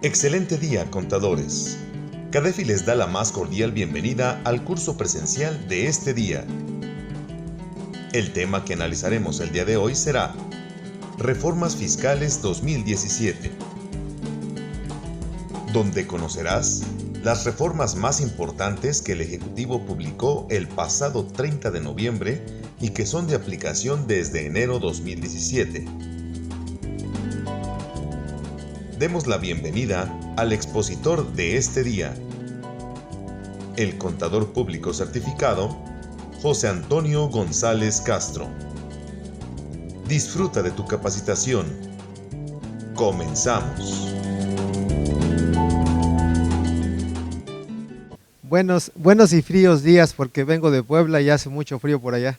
Excelente día, contadores. CADEFI les da la más cordial bienvenida al curso presencial de este día. El tema que analizaremos el día de hoy será Reformas Fiscales 2017, donde conocerás las reformas más importantes que el Ejecutivo publicó el pasado 30 de noviembre y que son de aplicación desde enero 2017. Demos la bienvenida al expositor de este día, el contador público certificado, José Antonio González Castro. Disfruta de tu capacitación. Comenzamos. Buenos y fríos días, porque vengo de Puebla y hace mucho frío por allá.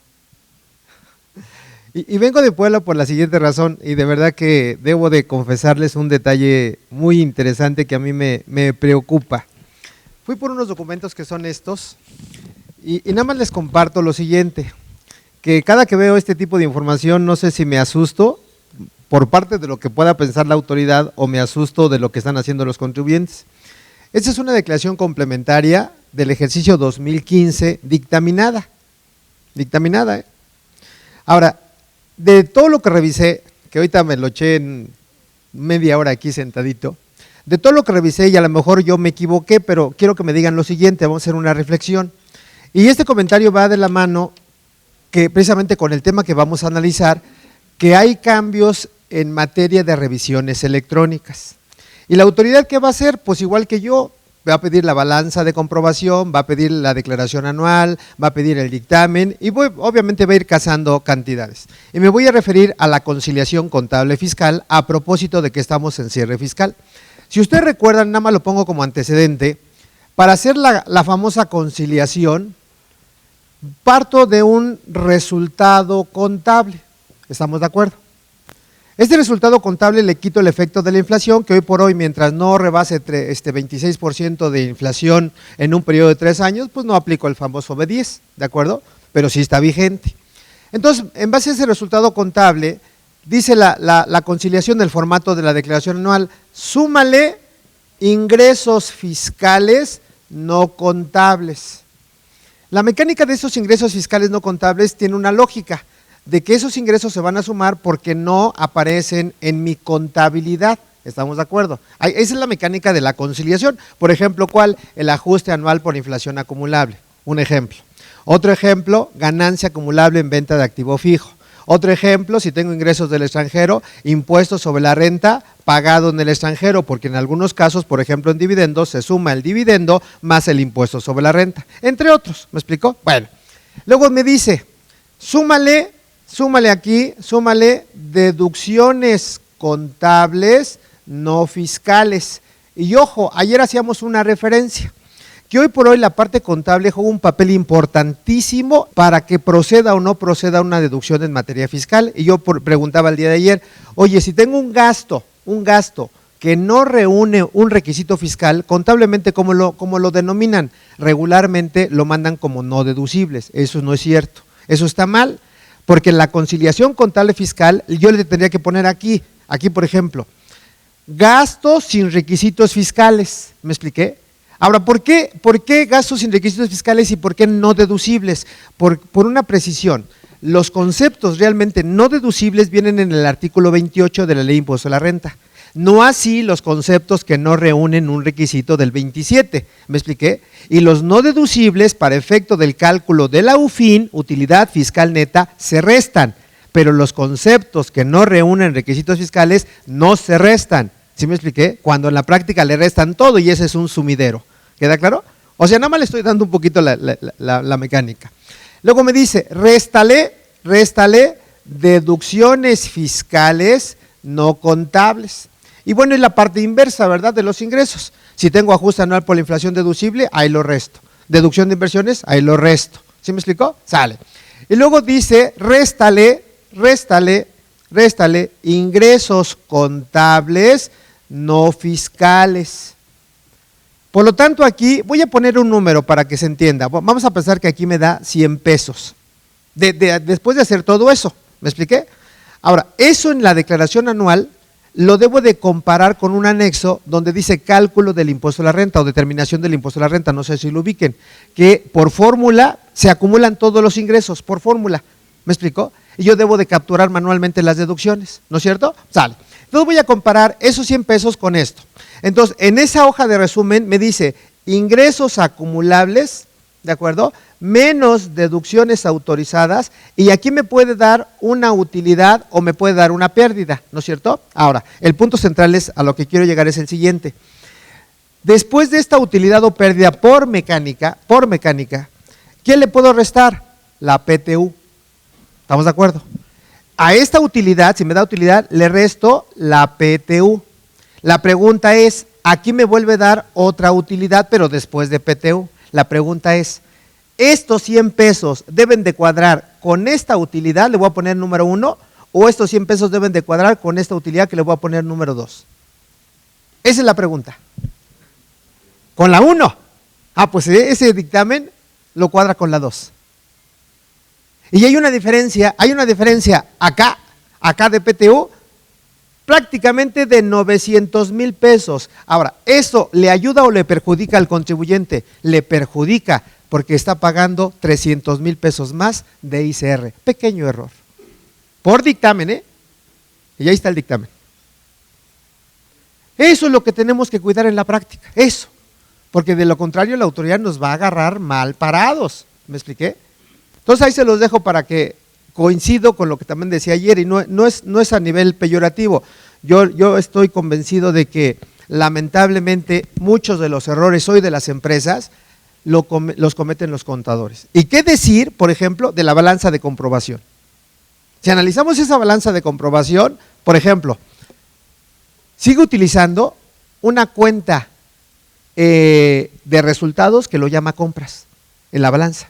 Y vengo de Puebla por la siguiente razón, y de verdad que debo de confesarles un detalle muy interesante que a mí me preocupa. Fui por unos documentos que son estos, y nada más les comparto lo siguiente, que cada que veo este tipo de información no sé si me asusto por parte de lo que pueda pensar la autoridad o me asusto de lo que están haciendo los contribuyentes. Esta es una declaración complementaria del ejercicio 2015 dictaminada. Ahora, de todo lo que revisé, que ahorita me lo eché en media hora aquí sentadito, de todo lo que revisé, y a lo mejor yo me equivoqué, pero quiero que me digan lo siguiente, vamos a hacer una reflexión. Y este comentario va de la mano que precisamente con el tema que vamos a analizar, que hay cambios en materia de revisiones electrónicas. ¿Y la autoridad qué va a hacer? Pues igual que yo, va a pedir la balanza de comprobación, va a pedir la declaración anual, va a pedir el dictamen y obviamente va a ir cazando cantidades. Y me voy a referir a la conciliación contable fiscal a propósito de que estamos en cierre fiscal. Si ustedes recuerdan, nada más lo pongo como antecedente, para hacer la famosa conciliación, parto de un resultado contable, ¿estamos de acuerdo? Este resultado contable le quito el efecto de la inflación, que hoy por hoy, mientras no rebase 26% de inflación en un periodo de 3 años, pues no aplico el famoso B10, ¿de acuerdo? Pero sí está vigente. Entonces, en base a ese resultado contable, dice la conciliación del formato de la declaración anual, súmale ingresos fiscales no contables. La mecánica de esos ingresos fiscales no contables tiene una lógica, de que esos ingresos se van a sumar porque no aparecen en mi contabilidad, ¿estamos de acuerdo? Esa es la mecánica de la conciliación. Por ejemplo, ¿cuál? El ajuste anual por inflación acumulable, un ejemplo. Otro ejemplo, ganancia acumulable en venta de activo fijo. Otro ejemplo, si tengo ingresos del extranjero, impuestos sobre la renta pagado en el extranjero, porque en algunos casos, por ejemplo en dividendos, se suma el dividendo más el impuesto sobre la renta, entre otros, ¿me explicó? Bueno, luego me dice, súmale deducciones contables no fiscales. Y ojo, ayer hacíamos una referencia, que hoy por hoy la parte contable juega un papel importantísimo para que proceda o no proceda una deducción en materia fiscal. Y yo preguntaba el día de ayer, oye, si tengo un gasto que no reúne un requisito fiscal, contablemente, ¿cómo lo denominan? Regularmente lo mandan como no deducibles. Eso no es cierto, eso está mal. Porque en la conciliación contable fiscal yo le tendría que poner aquí por ejemplo, gastos sin requisitos fiscales, ¿me expliqué? Ahora, ¿por qué gastos sin requisitos fiscales y por qué no deducibles? Por una precisión, los conceptos realmente no deducibles vienen en el artículo 28 de la Ley de Impuesto a la Renta. No así los conceptos que no reúnen un requisito del 27, ¿me expliqué? Y los no deducibles para efecto del cálculo de la UFIN, utilidad fiscal neta, se restan, pero los conceptos que no reúnen requisitos fiscales no se restan, ¿sí me expliqué? Cuando en la práctica le restan todo y ese es un sumidero, ¿queda claro? O sea, nada más le estoy dando un poquito la mecánica. Luego me dice, réstale deducciones fiscales no contables. Y bueno, es la parte inversa, ¿verdad?, de los ingresos. Si tengo ajuste anual por la inflación deducible, ahí lo resto. Deducción de inversiones, ahí lo resto. ¿Sí me explicó? Sale. Y luego dice, réstale ingresos contables no fiscales. Por lo tanto, aquí voy a poner un número para que se entienda. Vamos a pensar que aquí me da 100 pesos. Después de hacer todo eso, ¿me expliqué? Ahora, eso en la declaración anual lo debo de comparar con un anexo donde dice cálculo del impuesto a la renta o determinación del impuesto a la renta, no sé si lo ubiquen, que por fórmula se acumulan todos los ingresos, por fórmula, ¿me explicó? Y yo debo de capturar manualmente las deducciones, ¿no es cierto? Sale. Entonces voy a comparar esos 100 pesos con esto. Entonces, en esa hoja de resumen me dice ingresos acumulables, ¿de acuerdo? Menos deducciones autorizadas, y aquí me puede dar una utilidad o me puede dar una pérdida, ¿no es cierto? Ahora, el punto central es, a lo que quiero llegar es el siguiente. Después de esta utilidad o pérdida por mecánica, ¿qué le puedo restar? La PTU. ¿Estamos de acuerdo? A esta utilidad, si me da utilidad, le resto la PTU. La pregunta es, aquí me vuelve a dar otra utilidad, pero después de PTU. La pregunta es, ¿estos 100 pesos deben de cuadrar con esta utilidad, le voy a poner número 1, o estos 100 pesos deben de cuadrar con esta utilidad que le voy a poner número 2? Esa es la pregunta. ¿Con la 1? Ah, pues ese dictamen lo cuadra con la 2. Y hay una diferencia acá de PTU, prácticamente de 900,000 pesos. Ahora, ¿eso le ayuda o le perjudica al contribuyente? Le perjudica, porque está pagando 300,000 pesos más de ICR. Pequeño error. Por dictamen, y ahí está el dictamen. Eso es lo que tenemos que cuidar en la práctica, eso. Porque de lo contrario la autoridad nos va a agarrar mal parados. ¿Me expliqué? Entonces ahí se los dejo para que coincido con lo que también decía ayer, y no es a nivel peyorativo. Yo estoy convencido de que lamentablemente muchos de los errores hoy de las empresas los cometen los contadores. ¿Y qué decir, por ejemplo, de la balanza de comprobación? Si analizamos esa balanza de comprobación, por ejemplo, sigue utilizando una cuenta de resultados que lo llama compras en la balanza,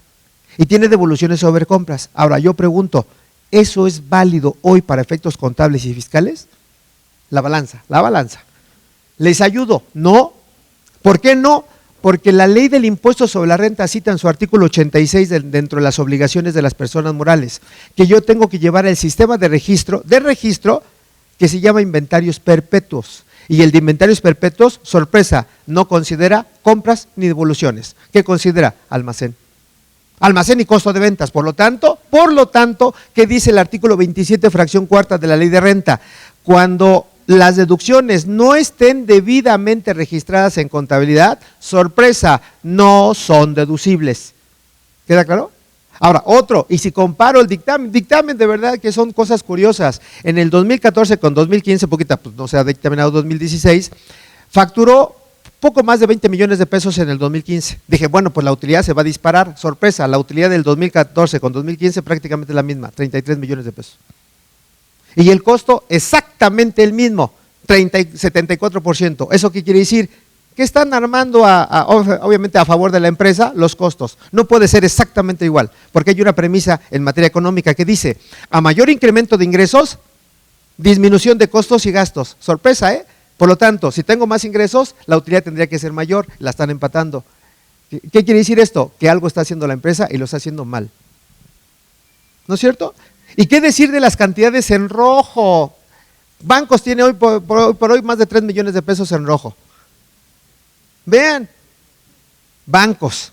y tiene devoluciones sobre compras. Ahora yo pregunto, ¿eso es válido hoy para efectos contables y fiscales? La balanza. ¿Les ayudo? No. ¿Por qué no? Porque la ley del impuesto sobre la renta cita en su artículo 86 dentro de las obligaciones de las personas morales, que yo tengo que llevar el sistema de registro que se llama inventarios perpetuos. Y el de inventarios perpetuos, sorpresa, no considera compras ni devoluciones. ¿Qué considera? Almacén y costo de ventas. Por lo tanto, ¿qué dice el artículo 27, fracción cuarta de la ley de renta? Cuando las deducciones no estén debidamente registradas en contabilidad, sorpresa, no son deducibles. ¿Queda claro? Ahora, otro, y si comparo el dictamen de verdad que son cosas curiosas. En el 2014 con 2015, poquita, pues no se ha dictaminado 2016, facturó poco más de 20 millones de pesos en el 2015. Dije, bueno, pues la utilidad se va a disparar. Sorpresa, la utilidad del 2014 con 2015 prácticamente la misma, 33 millones de pesos. Y el costo exactamente el mismo, 74%. ¿Eso qué quiere decir? Que están armando obviamente a favor de la empresa los costos. No puede ser exactamente igual, porque hay una premisa en materia económica que dice, a mayor incremento de ingresos, disminución de costos y gastos. Sorpresa, ¿eh? Por lo tanto, si tengo más ingresos, la utilidad tendría que ser mayor, la están empatando. ¿Qué quiere decir esto? Que algo está haciendo la empresa y lo está haciendo mal. ¿No es cierto? ¿Y qué decir de las cantidades en rojo? Bancos tiene hoy por hoy más de 3 millones de pesos en rojo. Vean, bancos.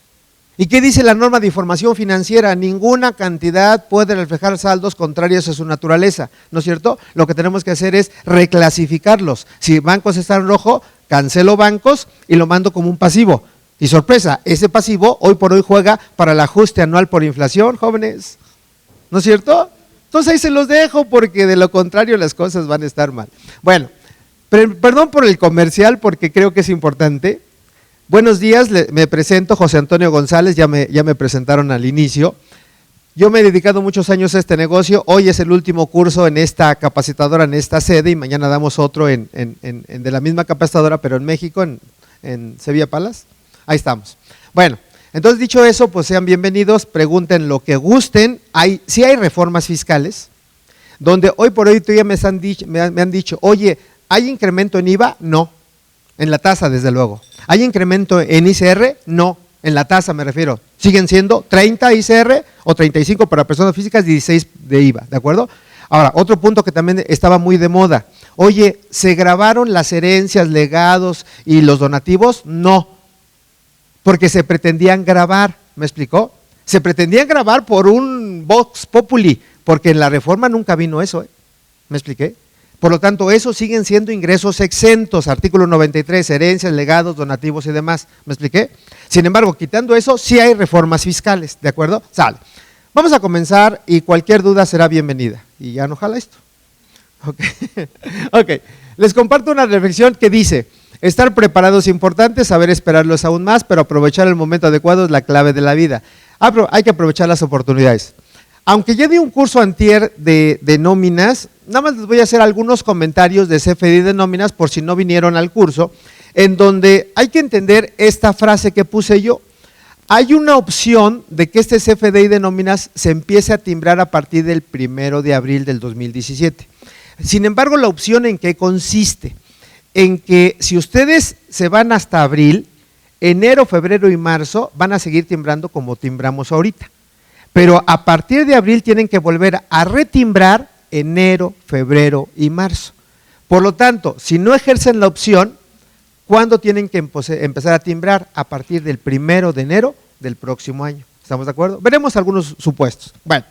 ¿Y qué dice la norma de información financiera? Ninguna cantidad puede reflejar saldos contrarios a su naturaleza, ¿no es cierto? Lo que tenemos que hacer es reclasificarlos. Si bancos están en rojo, cancelo bancos y lo mando como un pasivo. Y sorpresa, ese pasivo hoy por hoy juega para el ajuste anual por inflación, jóvenes, ¿no es cierto? Entonces ahí se los dejo, porque de lo contrario las cosas van a estar mal. Bueno, perdón por el comercial, porque creo que es importante. Buenos días, me presento, José Antonio González, ya me presentaron al inicio. Yo me he dedicado muchos años a este negocio. Hoy es el último curso en esta capacitadora, en esta sede, y mañana damos otro de la misma capacitadora, pero en México, en Sevilla Palace. Ahí estamos. Bueno, entonces dicho eso, pues sean bienvenidos, pregunten lo que gusten. Sí hay reformas fiscales, donde hoy por hoy todavía me han dicho, oye, ¿hay incremento en IVA? No, en la tasa desde luego. ¿Hay incremento en ICR? No, en la tasa me refiero. Siguen siendo 30 ICR o 35 para personas físicas, 16 de IVA, ¿de acuerdo? Ahora, otro punto que también estaba muy de moda. Oye, ¿se grabaron las herencias, legados y los donativos? No, porque se pretendían grabar, ¿me explicó? Se pretendían grabar por un vox populi, porque en la reforma nunca vino eso, ¿me expliqué? Por lo tanto, esos siguen siendo ingresos exentos, artículo 93, herencias, legados, donativos y demás, ¿me expliqué? Sin embargo, quitando eso, sí hay reformas fiscales, ¿de acuerdo? Sale. Vamos a comenzar y cualquier duda será bienvenida. Y ya no jala esto. Ok, les comparto una reflexión que dice: estar preparado es importante, saber esperarlo es aún más, pero aprovechar el momento adecuado es la clave de la vida. Hay que aprovechar las oportunidades. Aunque ya di un curso antier de nóminas, nada más les voy a hacer algunos comentarios de CFDI de nóminas por si no vinieron al curso, en donde hay que entender esta frase que puse yo. Hay una opción de que este CFDI de nóminas se empiece a timbrar a partir del 1 de abril del 2017. Sin embargo, la opción en qué consiste, en que si ustedes se van hasta abril, enero, febrero y marzo van a seguir timbrando como timbramos ahorita. Pero a partir de abril tienen que volver a retimbrar enero, febrero y marzo. Por lo tanto, si no ejercen la opción, ¿cuándo tienen que empezar a timbrar? A partir del 1 de enero del próximo año. ¿Estamos de acuerdo? Veremos algunos supuestos. Bueno,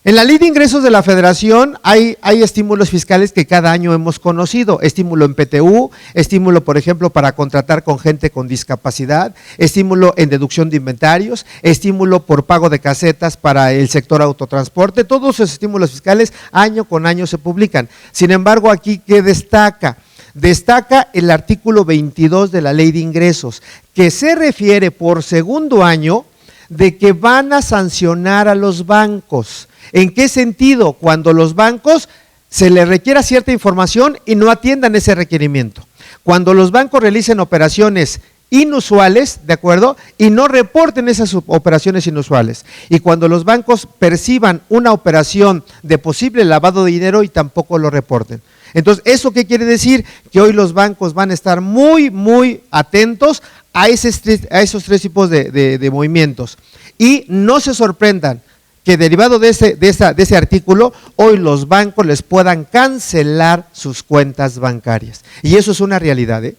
en la Ley de Ingresos de la Federación hay estímulos fiscales que cada año hemos conocido. Estímulo en PTU, estímulo, por ejemplo, para contratar con gente con discapacidad, estímulo en deducción de inventarios, estímulo por pago de casetas para el sector autotransporte. Todos esos estímulos fiscales año con año se publican. Sin embargo, aquí, ¿qué destaca? Destaca el artículo 22 de la Ley de Ingresos, que se refiere por segundo año de que van a sancionar a los bancos. ¿En qué sentido? Cuando los bancos se les requiera cierta información y no atiendan ese requerimiento. Cuando los bancos realicen operaciones inusuales, ¿de acuerdo? Y no reporten esas operaciones inusuales. Y cuando los bancos perciban una operación de posible lavado de dinero y tampoco lo reporten. Entonces, ¿eso qué quiere decir? Que hoy los bancos van a estar muy, muy atentos a esos tres tipos de movimientos. Y no se sorprendan que derivado de ese artículo, hoy los bancos les puedan cancelar sus cuentas bancarias. Y eso es una realidad, ¿eh?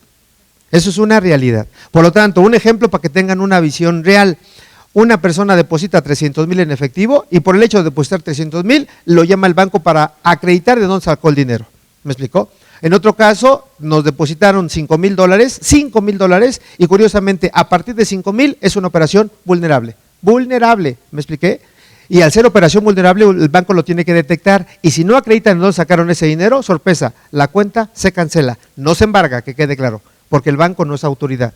Eso es una realidad. Por lo tanto, un ejemplo para que tengan una visión real. Una persona deposita 300,000 en efectivo y por el hecho de depositar 300,000, lo llama el banco para acreditar de dónde sacó el dinero. ¿Me explicó? En otro caso, nos depositaron $5,000 y curiosamente, a partir de 5,000 es una operación vulnerable. Vulnerable, ¿me expliqué? Y al ser operación vulnerable, el banco lo tiene que detectar y si no acreditan de dónde sacaron ese dinero, sorpresa, la cuenta se cancela, no se embarga, que quede claro, porque el banco no es autoridad.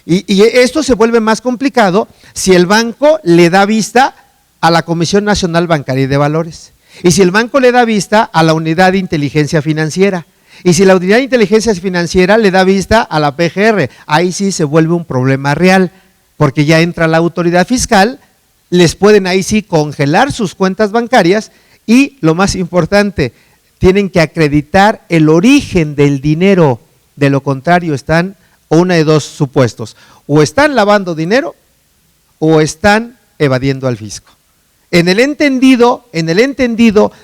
Y esto se vuelve más complicado si el banco le da vista a la Comisión Nacional Bancaria y de Valores. Y si el banco le da vista a la Unidad de Inteligencia Financiera. Y si la Unidad de Inteligencia Financiera le da vista a la PGR, ahí sí se vuelve un problema real, porque ya entra la autoridad fiscal, les pueden ahí sí congelar sus cuentas bancarias y lo más importante, tienen que acreditar el origen del dinero, de lo contrario están una de dos supuestos, o están lavando dinero o están evadiendo al fisco. En el entendido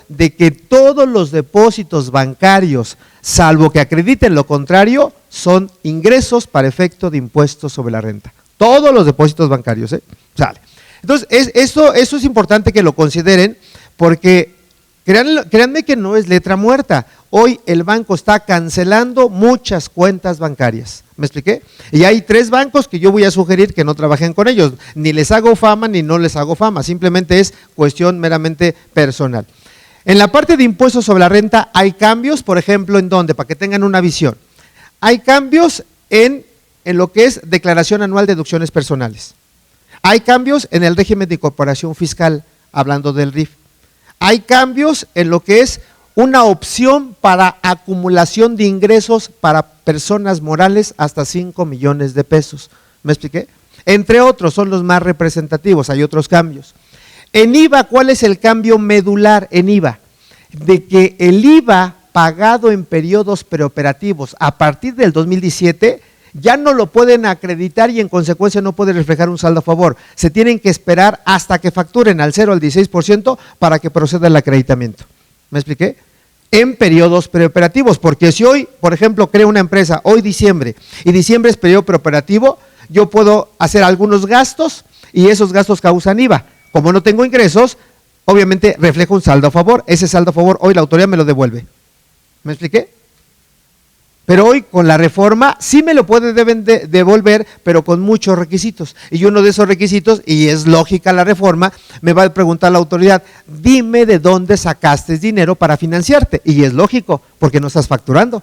de que todos los depósitos bancarios, salvo que acrediten lo contrario, son ingresos para efecto de impuestos sobre la renta. Todos los depósitos bancarios, sale. Entonces, eso es importante que lo consideren porque créanme que no es letra muerta. Hoy el banco está cancelando muchas cuentas bancarias. ¿Me expliqué? Y hay 3 bancos que yo voy a sugerir que no trabajen con ellos. Ni les hago fama ni no les hago fama. Simplemente es cuestión meramente personal. En la parte de impuestos sobre la renta hay cambios, por ejemplo, ¿en dónde? Para que tengan una visión. Hay cambios en lo que es declaración anual de deducciones personales. Hay cambios en el régimen de incorporación fiscal, hablando del RIF. Hay cambios en lo que es una opción para acumulación de ingresos para personas morales hasta 5 millones de pesos. ¿Me expliqué? Entre otros, son los más representativos, hay otros cambios. En IVA, ¿cuál es el cambio medular en IVA? De que el IVA pagado en periodos preoperativos a partir del 2017 ya no lo pueden acreditar y en consecuencia no puede reflejar un saldo a favor. Se tienen que esperar hasta que facturen al 0 al 16% para que proceda el acreditamiento. ¿Me expliqué? En periodos preoperativos, porque si hoy, por ejemplo, creo una empresa, hoy diciembre, y diciembre es periodo preoperativo, yo puedo hacer algunos gastos y esos gastos causan IVA. Como no tengo ingresos, obviamente refleja un saldo a favor. Ese saldo a favor hoy la autoridad me lo devuelve. ¿Me expliqué? Pero hoy con la reforma sí me lo deben devolver, pero con muchos requisitos. Y uno de esos requisitos, y es lógica la reforma, me va a preguntar la autoridad, dime de dónde sacaste dinero para financiarte. Y es lógico, porque no estás facturando.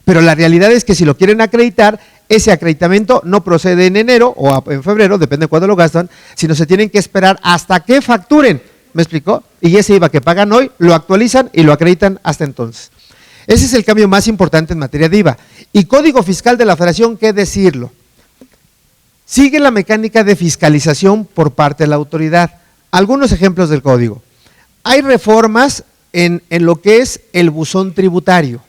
Pero la realidad es que si lo quieren acreditar, ese acreditamiento no procede en enero o en febrero, depende de cuándo lo gastan, sino se tienen que esperar hasta que facturen. ¿Me explicó? Y ese IVA que pagan hoy, lo actualizan y lo acreditan hasta entonces. Ese es el cambio más importante en materia de IVA. Y Código Fiscal de la Federación, ¿qué decirlo? Sigue la mecánica de fiscalización por parte de la autoridad. Algunos ejemplos del código. Hay reformas en lo que es el buzón tributario.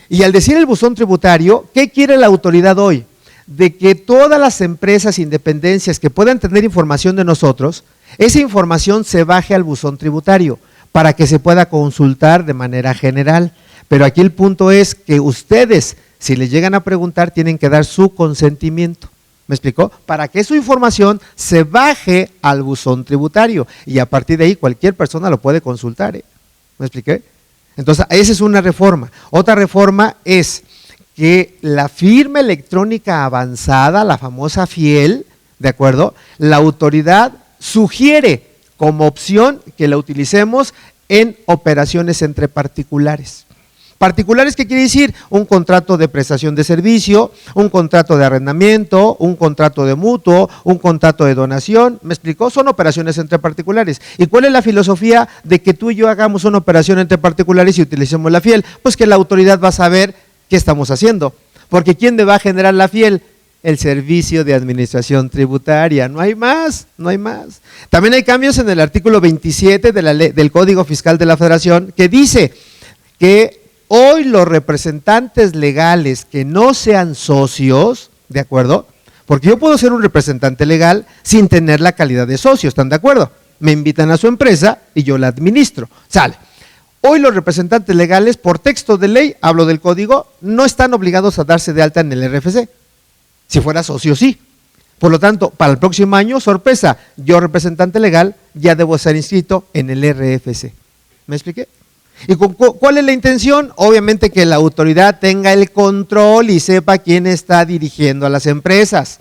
Y al decir el buzón tributario, ¿qué quiere la autoridad hoy? De que todas las empresas, independencias que puedan tener información de nosotros, esa información se baje al buzón tributario para que se pueda consultar de manera general. Pero aquí el punto es que ustedes, si les llegan a preguntar, tienen que dar su consentimiento. ¿Me explicó? Para que su información se baje al buzón tributario y a partir de ahí cualquier persona lo puede consultar. ¿Me expliqué? Entonces, esa es una reforma. Otra reforma es que la firma electrónica avanzada, la famosa FIEL, ¿de acuerdo? La autoridad sugiere como opción que la utilicemos en operaciones entre particulares. Particulares, ¿qué quiere decir? Un contrato de prestación de servicio, un contrato de arrendamiento, un contrato de mutuo, un contrato de donación. ¿Me explicó? Son operaciones entre particulares. ¿Y cuál es la filosofía de que tú y yo hagamos una operación entre particulares y utilicemos la FIEL? Pues que la autoridad va a saber qué estamos haciendo. Porque ¿quién me va a generar la FIEL? El Servicio de Administración Tributaria. No hay más, no hay más. También hay cambios en el artículo 27 de la ley, del Código Fiscal de la Federación, que dice que hoy los representantes legales que no sean socios, ¿de acuerdo? Porque yo puedo ser un representante legal sin tener la calidad de socio, ¿están de acuerdo? Me invitan a su empresa y yo la administro, sale. Hoy los representantes legales, por texto de ley, hablo del código, no están obligados a darse de alta en el RFC. Si fuera socio, sí. Por lo tanto, para el próximo año, sorpresa, yo representante legal ya debo estar inscrito en el RFC. ¿Me expliqué? ¿Y cuál es la intención? Obviamente que la autoridad tenga el control y sepa quién está dirigiendo a las empresas.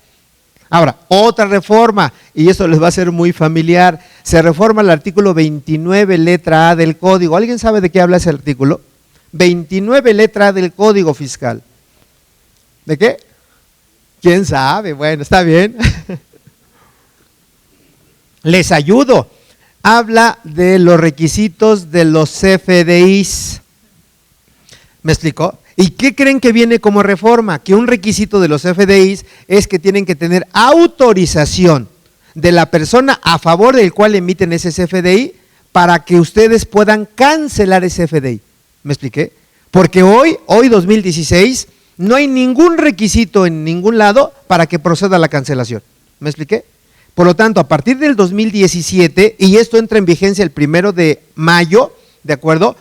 Ahora, otra reforma, y esto les va a ser muy familiar, se reforma el artículo 29, letra A del Código. ¿Alguien sabe de qué habla ese artículo? 29, letra A del Código Fiscal. ¿De qué? ¿Quién sabe? Bueno, está bien. Les ayudo. Habla de los requisitos de los CFDIs. ¿Me explicó? ¿Y qué creen que viene como reforma? Que un requisito de los CFDIs es que tienen que tener autorización de la persona a favor del cual emiten ese CFDI para que ustedes puedan cancelar ese CFDI. ¿Me expliqué? Porque hoy 2016, no hay ningún requisito en ningún lado para que proceda la cancelación. ¿Me expliqué? Por lo tanto, a partir del 2017, y esto entra en vigencia el 1 de mayo, ¿de acuerdo?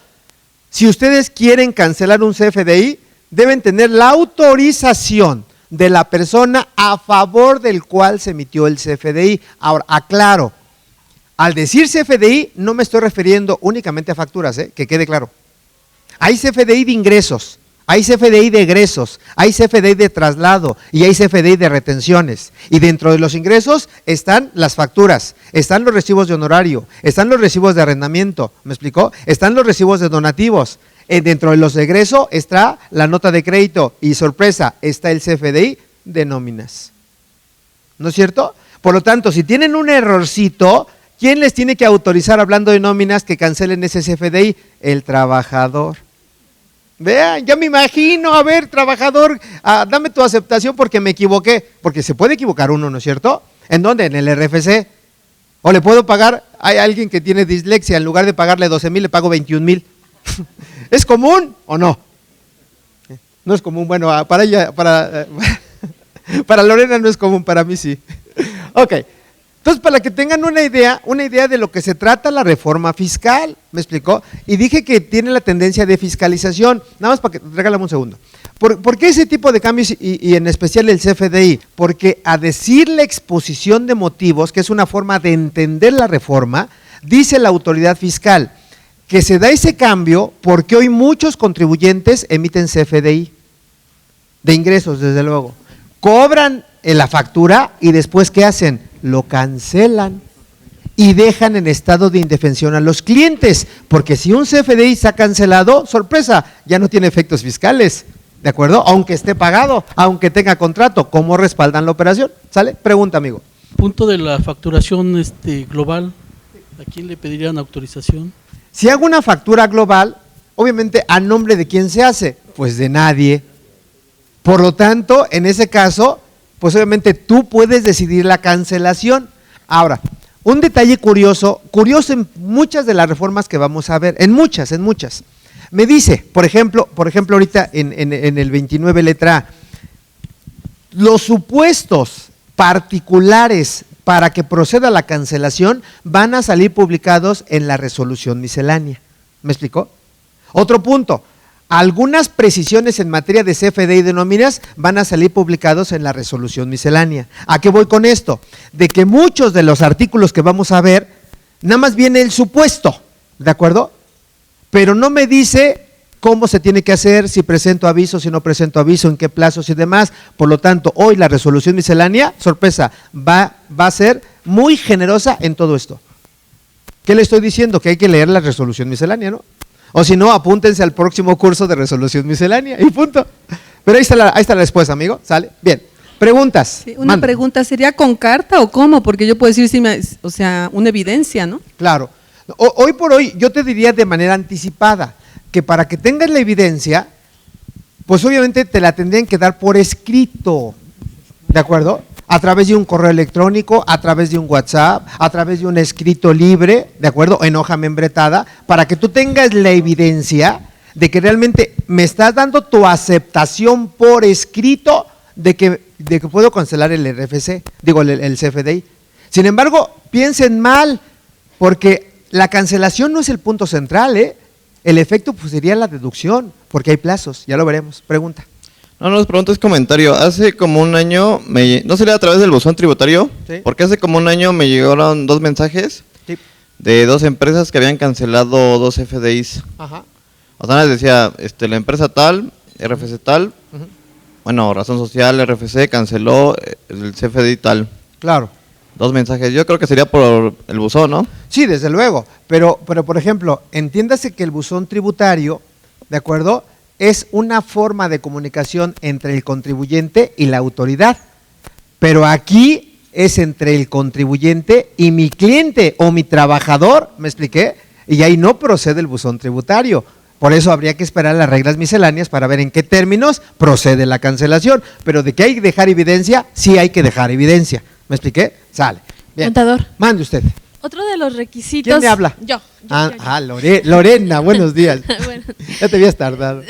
Si ustedes quieren cancelar un CFDI, deben tener la autorización de la persona a favor del cual se emitió el CFDI. Ahora, aclaro, al decir CFDI no me estoy refiriendo únicamente a facturas, que quede claro. Hay CFDI de ingresos, hay CFDI de egresos, hay CFDI de traslado y hay CFDI de retenciones. Y dentro de los ingresos están las facturas, están los recibos de honorario, están los recibos de arrendamiento, ¿me explicó? Están los recibos de donativos. Dentro de los de egreso está la nota de crédito y sorpresa, está el CFDI de nóminas. ¿No es cierto? Por lo tanto, si tienen un errorcito, ¿quién les tiene que autorizar, hablando de nóminas, que cancelen ese CFDI? El trabajador. Vean, ya me imagino, a ver, trabajador, dame tu aceptación porque me equivoqué, porque se puede equivocar uno, ¿no es cierto? ¿En dónde? En el RFC. O le puedo pagar, hay alguien que tiene dislexia, en lugar de pagarle 12,000 le pago 21,000. ¿Es común o no? No es común, bueno, para Lorena no es común, para mí sí. Ok, Entonces, para que tengan una idea de lo que se trata la reforma fiscal, ¿me explicó? Y dije que tiene la tendencia de fiscalización, nada más para que, regálame un segundo. ¿Por qué ese tipo de cambios y en especial el CFDI? Porque a decir la exposición de motivos, que es una forma de entender la reforma, dice la autoridad fiscal que se da ese cambio porque hoy muchos contribuyentes emiten CFDI, de ingresos desde luego, cobran en la factura y después ¿qué hacen? Lo cancelan y dejan en estado de indefensión a los clientes, porque si un CFDI está cancelado, sorpresa, ya no tiene efectos fiscales, ¿de acuerdo? Aunque esté pagado, aunque tenga contrato, ¿cómo respaldan la operación? ¿Sale? Pregunta, amigo. Punto de la facturación global, ¿a quién le pedirían autorización? Si hago una factura global, obviamente, ¿a nombre de quién se hace? Pues de nadie. Por lo tanto, en ese caso, pues obviamente tú puedes decidir la cancelación. Ahora, un detalle curioso en muchas de las reformas que vamos a ver, en muchas. Me dice, por ejemplo ahorita en el 29 letra A, los supuestos particulares para que proceda la cancelación van a salir publicados en la resolución miscelánea. ¿Me explicó? Otro punto, algunas precisiones en materia de CFDI de nóminas van a salir publicados en la resolución miscelánea. ¿A qué voy con esto? De que muchos de los artículos que vamos a ver, nada más viene el supuesto, ¿de acuerdo? Pero no me dice cómo se tiene que hacer, si presento aviso, si no presento aviso, en qué plazos y demás. Por lo tanto, hoy la resolución miscelánea, sorpresa, va a ser muy generosa en todo esto. ¿Qué le estoy diciendo? Que hay que leer la resolución miscelánea, ¿no? O si no, apúntense al próximo curso de resolución miscelánea y punto. Pero ahí está la respuesta, amigo, ¿sale? Bien, preguntas. Sí, una pregunta, ¿sería con carta o cómo? Porque yo puedo decir, o sea, una evidencia, ¿no? Claro. Hoy por hoy yo te diría de manera anticipada que para que tengas la evidencia, pues obviamente te la tendrían que dar por escrito, ¿de acuerdo? A través de un correo electrónico, a través de un WhatsApp, a través de un escrito libre, ¿de acuerdo? En hoja membretada, para que tú tengas la evidencia de que realmente me estás dando tu aceptación por escrito de que puedo cancelar el RFC, digo el CFDI. Sin embargo, piensen mal, porque la cancelación no es el punto central, ¿eh? El efecto pues sería la deducción, porque hay plazos, ya lo veremos. Pregunta. No, les pregunto, es comentario. Hace como un año, ¿no sería a través del buzón tributario? Sí. Porque hace como un año me llegaron 2 mensajes de 2 empresas que habían cancelado 2 FDIs. Ajá. O sea, les decía, la empresa tal, RFC tal, bueno, razón social, RFC, canceló el CFDI tal. Claro. 2 mensajes, yo creo que sería por el buzón, ¿no? Sí, desde luego, pero por ejemplo, entiéndase que el buzón tributario, ¿de acuerdo?, es una forma de comunicación entre el contribuyente y la autoridad, pero aquí es entre el contribuyente y mi cliente o mi trabajador, ¿me expliqué? Y ahí no procede el buzón tributario. Por eso habría que esperar las reglas misceláneas para ver en qué términos procede la cancelación, pero de que hay que dejar evidencia, sí hay que dejar evidencia. ¿Me expliqué? Sale. Bien. Contador. Mande usted. Otro de los requisitos… ¿Quién me habla? Yo. Lorena, buenos días. Bueno. Ya te habías tardado.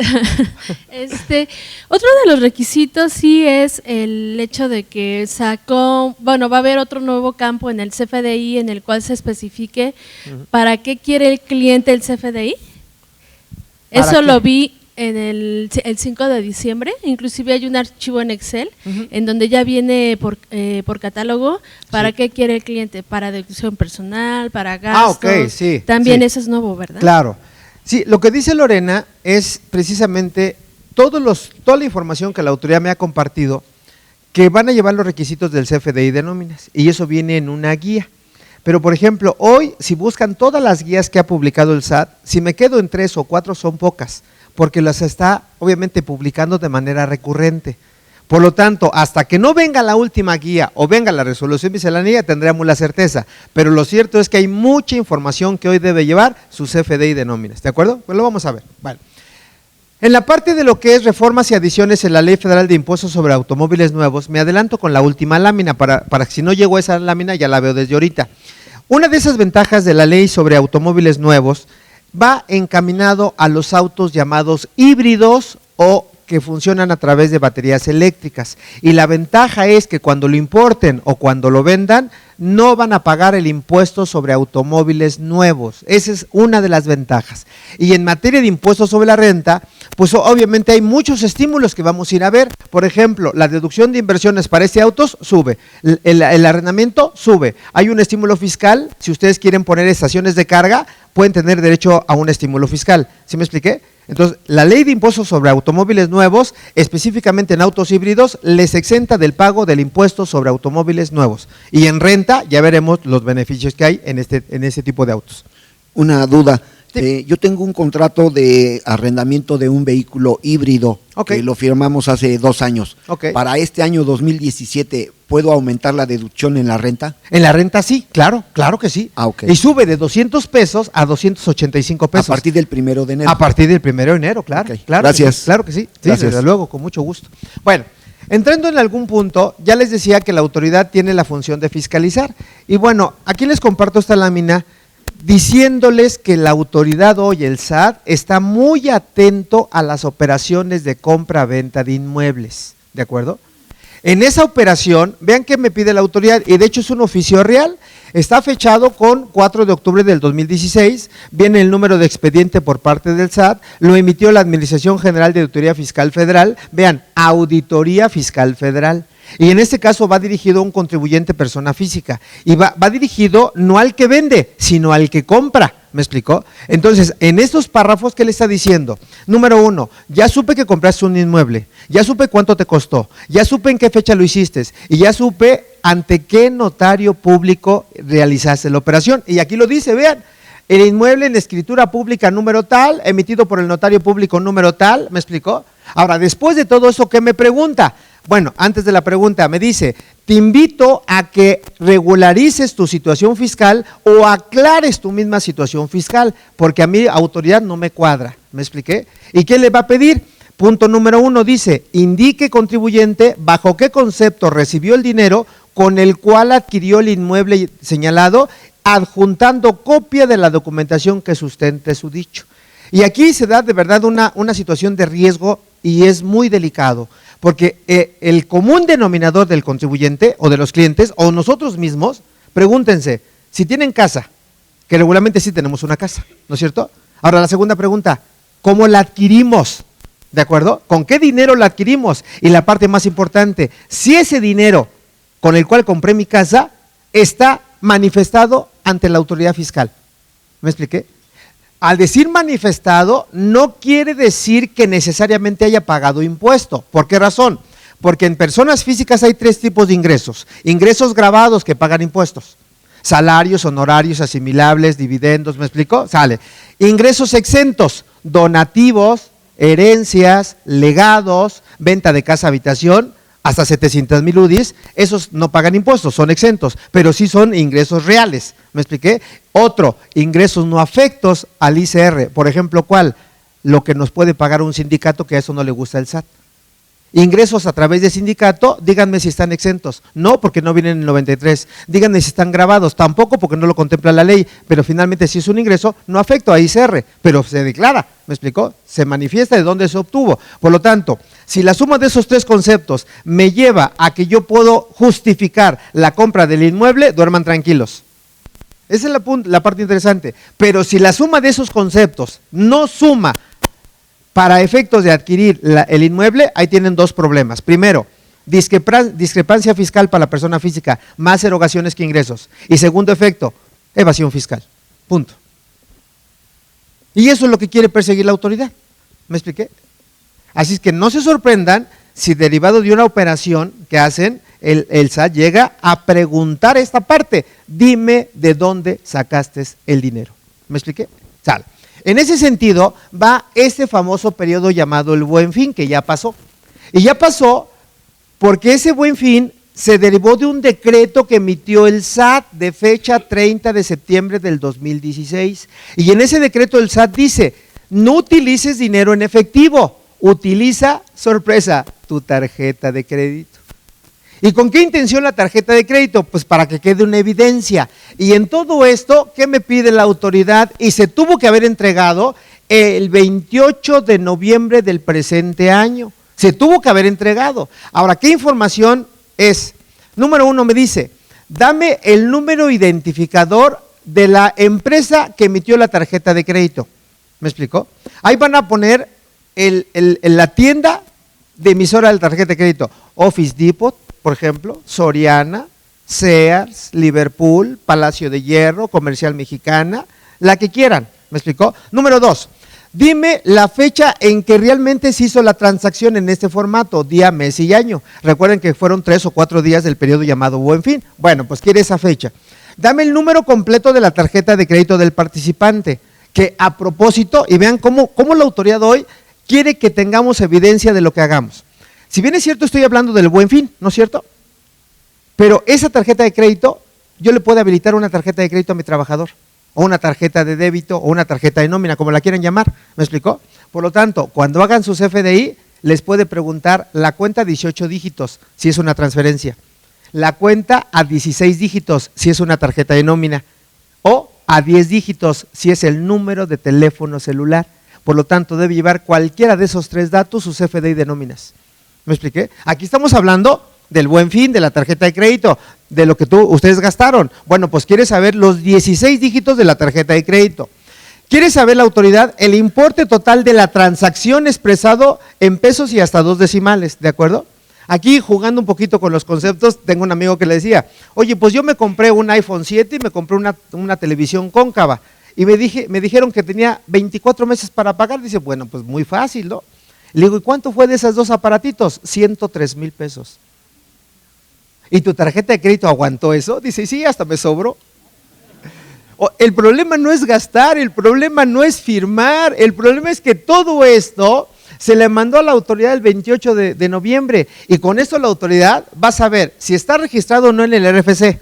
Otro de los requisitos sí es el hecho de que va a haber otro nuevo campo en el CFDI en el cual se especifique para qué quiere el cliente el CFDI. Eso lo vi en el 5 de diciembre, inclusive hay un archivo en Excel en donde ya viene por catálogo para qué quiere el cliente, para deducción personal, para gastos. Ah, ok, sí. También sí. eso es nuevo, ¿verdad? Claro. Sí, lo que dice Lorena es precisamente toda la información que la autoridad me ha compartido que van a llevar los requisitos del CFDI de nóminas y eso viene en una guía. Pero, por ejemplo, hoy, si buscan todas las guías que ha publicado el SAT, si me quedo en 3 o 4 son pocas, porque las está obviamente publicando de manera recurrente. Por lo tanto, hasta que no venga la última guía o venga la resolución miscelánea, tendremos la certeza. Pero lo cierto es que hay mucha información que hoy debe llevar su CFDI de nóminas. ¿De acuerdo? Pues lo vamos a ver. Vale. En la parte de lo que es reformas y adiciones en la Ley Federal de Impuestos sobre Automóviles Nuevos, me adelanto con la última lámina, para que si no llegó a esa lámina ya la veo desde ahorita. Una de esas ventajas de la ley sobre automóviles nuevos va encaminado a los autos llamados híbridos o que funcionan a través de baterías eléctricas. Y la ventaja es que cuando lo importen o cuando lo vendan, no van a pagar el impuesto sobre automóviles nuevos. Esa es una de las ventajas. Y en materia de impuestos sobre la renta, pues obviamente hay muchos estímulos que vamos a ir a ver. Por ejemplo, la deducción de inversiones para este autos sube, el arrendamiento sube. Hay un estímulo fiscal, si ustedes quieren poner estaciones de carga, pueden tener derecho a un estímulo fiscal. ¿Sí me expliqué? Entonces, la ley de impuestos sobre automóviles nuevos, específicamente en autos híbridos, les exenta del pago del impuesto sobre automóviles nuevos. Y en renta ya veremos los beneficios que hay en este tipo de autos. Una duda. Yo tengo un contrato de arrendamiento de un vehículo híbrido, que lo firmamos hace 2 años. Para este año 2017, ¿puedo aumentar la deducción en la renta? En la renta sí, claro que sí. Y sube de 200 pesos a 285 pesos. A partir del 1 de enero. A partir del 1 de enero, claro. Gracias. Claro que sí, sí, Gracias. desde luego, con mucho gusto. Bueno, entrando en algún punto, ya les decía que la autoridad tiene la función de fiscalizar. Y bueno, aquí les comparto esta lámina diciéndoles que la autoridad hoy, el SAT, está muy atento a las operaciones de compra-venta de inmuebles, ¿de acuerdo? En esa operación, vean qué me pide la autoridad, y de hecho es un oficio real, está fechado con 4 de octubre del 2016, viene el número de expediente por parte del SAT, lo emitió la Administración General de Auditoría Fiscal Federal, vean, Auditoría Fiscal Federal. Y en este caso va dirigido a un contribuyente persona física y va dirigido no al que vende, sino al que compra, ¿me explicó? Entonces, en estos párrafos, ¿qué le está diciendo? Número 1, ya supe que compraste un inmueble, ya supe cuánto te costó, ya supe en qué fecha lo hiciste y ya supe ante qué notario público realizaste la operación. Y aquí lo dice, vean, el inmueble en escritura pública número tal, emitido por el notario público número tal, ¿me explicó? Ahora, después de todo eso, ¿qué me pregunta? Bueno, antes de la pregunta me dice, te invito a que regularices tu situación fiscal o aclares tu misma situación fiscal, porque a mí autoridad no me cuadra, ¿me expliqué? ¿Y qué le va a pedir? Punto número 1 dice, indique contribuyente bajo qué concepto recibió el dinero con el cual adquirió el inmueble señalado, adjuntando copia de la documentación que sustente su dicho. Y aquí se da de verdad una situación de riesgo y es muy delicado, porque el común denominador del contribuyente o de los clientes o nosotros mismos, pregúntense, si tienen casa, que regularmente sí tenemos una casa, ¿no es cierto? Ahora la segunda pregunta, ¿cómo la adquirimos? ¿De acuerdo? ¿Con qué dinero la adquirimos? Y la parte más importante, si ese dinero con el cual compré mi casa está manifestado ante la autoridad fiscal. ¿Me expliqué? Al decir manifestado, no quiere decir que necesariamente haya pagado impuesto. ¿Por qué razón? Porque en personas físicas hay 3 tipos de ingresos. Ingresos grabados que pagan impuestos. Salarios, honorarios, asimilables, dividendos, ¿me explico? Sale. Ingresos exentos, donativos, herencias, legados, venta de casa, habitación, hasta 700,000 UDIs, esos no pagan impuestos, son exentos, pero sí son ingresos reales, ¿me expliqué? Otro, ingresos no afectos al ICR, por ejemplo, ¿cuál? Lo que nos puede pagar un sindicato que a eso no le gusta el SAT. Ingresos a través de sindicato, díganme si están exentos, no porque no vienen en el 93, díganme si están grabados, tampoco porque no lo contempla la ley, pero finalmente si es un ingreso, no afecta a ICR, pero se declara, ¿me explicó? Se manifiesta de dónde se obtuvo, por lo tanto, si la suma de esos 3 conceptos me lleva a que yo puedo justificar la compra del inmueble, duerman tranquilos. Esa es la parte interesante, pero si la suma de esos conceptos no suma para efectos de adquirir el inmueble, ahí tienen 2 problemas. Primero, discrepancia fiscal para la persona física, más erogaciones que ingresos. Y segundo efecto, evasión fiscal. Punto. Y eso es lo que quiere perseguir la autoridad. ¿Me expliqué? Así es que no se sorprendan si derivado de una operación que hacen, el SAT llega a preguntar esta parte, dime de dónde sacaste el dinero. ¿Me expliqué? Sale. En ese sentido va este famoso periodo llamado el Buen Fin, que ya pasó. Y ya pasó porque ese Buen Fin se derivó de un decreto que emitió el SAT de fecha 30 de septiembre del 2016. Y en ese decreto el SAT dice, no utilices dinero en efectivo, utiliza, sorpresa, tu tarjeta de crédito. ¿Y con qué intención la tarjeta de crédito? Pues para que quede una evidencia. Y en todo esto, ¿qué me pide la autoridad? Y se tuvo que haber entregado el 28 de noviembre del presente año. Se tuvo que haber entregado. Ahora, ¿qué información es? Número 1 me dice, dame el número identificador de la empresa que emitió la tarjeta de crédito. ¿Me explicó? Ahí van a poner la tienda de emisora de la tarjeta de crédito. Office Depot, por ejemplo, Soriana, Sears, Liverpool, Palacio de Hierro, Comercial Mexicana, la que quieran. ¿Me explicó? Número 2, dime la fecha en que realmente se hizo la transacción en este formato, día, mes y año. Recuerden que fueron 3 o 4 días del periodo llamado Buen Fin. Bueno, pues quiere esa fecha. Dame el número completo de la tarjeta de crédito del participante, que a propósito, y vean cómo la autoridad hoy quiere que tengamos evidencia de lo que hagamos. Si bien es cierto, estoy hablando del Buen Fin, ¿no es cierto? Pero esa tarjeta de crédito, yo le puedo habilitar una tarjeta de crédito a mi trabajador, o una tarjeta de débito, o una tarjeta de nómina, como la quieran llamar, ¿me explicó? Por lo tanto, cuando hagan sus FDI, les puede preguntar la cuenta 18 dígitos, si es una transferencia, la cuenta a 16 dígitos, si es una tarjeta de nómina, o a 10 dígitos, si es el número de teléfono celular. Por lo tanto, debe llevar cualquiera de esos 3 datos sus FDI de nóminas. ¿Me expliqué? Aquí estamos hablando del Buen Fin, de la tarjeta de crédito, de lo que ustedes gastaron. Bueno, pues quiere saber los 16 dígitos de la tarjeta de crédito. Quiere saber la autoridad el importe total de la transacción expresado en pesos y hasta 2 decimales, ¿de acuerdo? Aquí, jugando un poquito con los conceptos, tengo un amigo que le decía, oye, pues yo me compré un iPhone 7 y me compré una televisión cóncava, y me dijeron que tenía 24 meses para pagar. Dice, bueno, pues muy fácil, ¿no? Le digo, ¿y cuánto fue de esos 2 aparatitos? 103,000 pesos. ¿Y tu tarjeta de crédito aguantó eso? Dice, sí, hasta me sobró. El problema no es gastar, el problema no es firmar, el problema es que todo esto se le mandó a la autoridad el 28 de noviembre, y con esto la autoridad va a saber si está registrado o no en el RFC,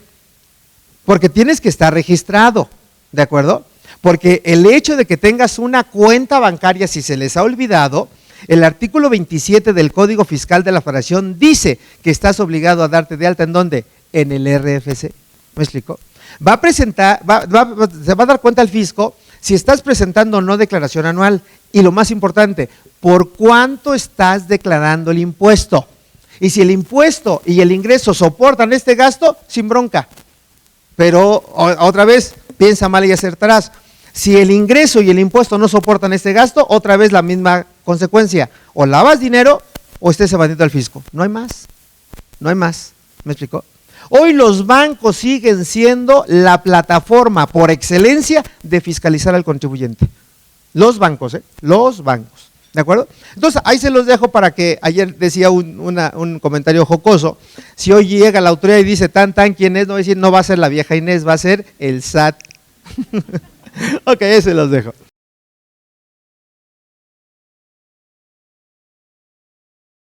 porque tienes que estar registrado, ¿de acuerdo? Porque el hecho de que tengas una cuenta bancaria, si se les ha olvidado, el artículo 27 del Código Fiscal de la Federación dice que estás obligado a darte de alta, ¿en dónde? En el RFC. ¿Me explico? Va a presentar, se va a dar cuenta el fisco si estás presentando o no declaración anual, y lo más importante, ¿por cuánto estás declarando el impuesto? Y si el impuesto y el ingreso soportan este gasto, sin bronca. Pero otra vez, piensa mal y acertarás. Si el ingreso y el impuesto no soportan este gasto, otra vez la misma consecuencia. O lavas dinero o estés evadiendo al fisco. No hay más. No hay más. ¿Me explicó? Hoy los bancos siguen siendo la plataforma por excelencia de fiscalizar al contribuyente. Los bancos, los bancos. ¿De acuerdo? Entonces, ahí se los dejo para que, ayer decía un comentario jocoso, si hoy llega la autoridad y dice ¿quién es? No va a decir, no va a ser la vieja Inés, va a ser el SAT. Ok, se los dejo.